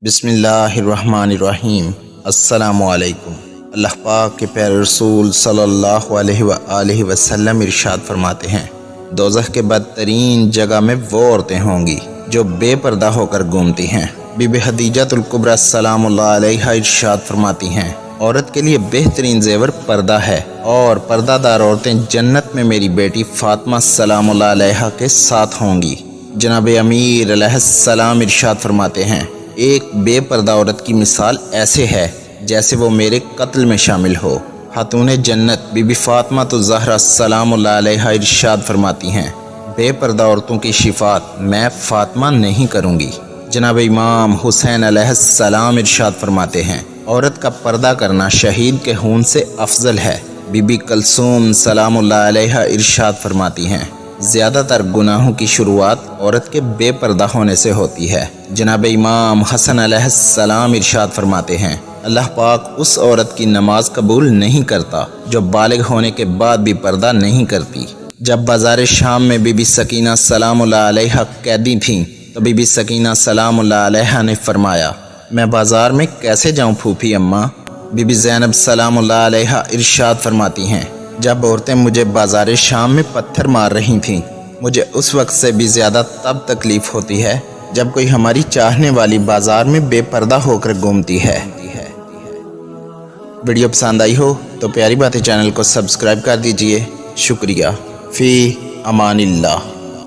بسم اللہ الرحمن الرحیم۔ السلام علیکم۔ اللہ پاک کے پیارے رسول صلی اللہ علیہ وآلہ وسلم ارشاد فرماتے ہیں، دوزخ کے بدترین جگہ میں وہ عورتیں ہوں گی جو بے پردہ ہو کر گھومتی ہیں۔ بی بی حدیجۃ الکبریٰ سلام اللہ علیہا ارشاد فرماتی ہیں، عورت کے لیے بہترین زیور پردہ ہے اور پردہ دار عورتیں جنت میں میری بیٹی فاطمہ سلام اللہ علیہا کے ساتھ ہوں گی۔ جناب امیر علیہ السلام ارشاد فرماتے ہیں، ایک بے پردہ عورت کی مثال ایسے ہے جیسے وہ میرے قتل میں شامل ہو۔ خاتون جنت بی بی فاطمہ الزہرا سلام اللہ علیہا ارشاد فرماتی ہیں، بے پردہ عورتوں کی شفاعت میں فاطمہ نہیں کروں گی۔ جناب امام حسین علیہ السلام ارشاد فرماتے ہیں، عورت کا پردہ کرنا شہید کے خون سے افضل ہے۔ بی بی کلثوم سلام اللہ علیہا ارشاد فرماتی ہیں، زیادہ تر گناہوں کی شروعات عورت کے بے پردہ ہونے سے ہوتی ہے۔ جناب امام حسن علیہ السلام ارشاد فرماتے ہیں، اللہ پاک اس عورت کی نماز قبول نہیں کرتا جو بالغ ہونے کے بعد بھی پردہ نہیں کرتی۔ جب بازار شام میں بی بی سکینہ سلام اللہ علیہا قیدی تھیں تو بی بی سکینہ سلام اللہ علیہا نے فرمایا، میں بازار میں کیسے جاؤں پھوپھی اماں؟ بی بی زینب سلام اللہ علیہا ارشاد فرماتی ہیں، جب عورتیں مجھے بازار شام میں پتھر مار رہی تھیں، مجھے اس وقت سے بھی زیادہ تب تکلیف ہوتی ہے جب کوئی ہماری چاہنے والی بازار میں بے پردہ ہو کر گھومتی ہے۔ ویڈیو پسند آئی ہو تو پیاری باتیں چینل کو سبسکرائب کر دیجئے۔ شکریہ۔ فی امان اللہ۔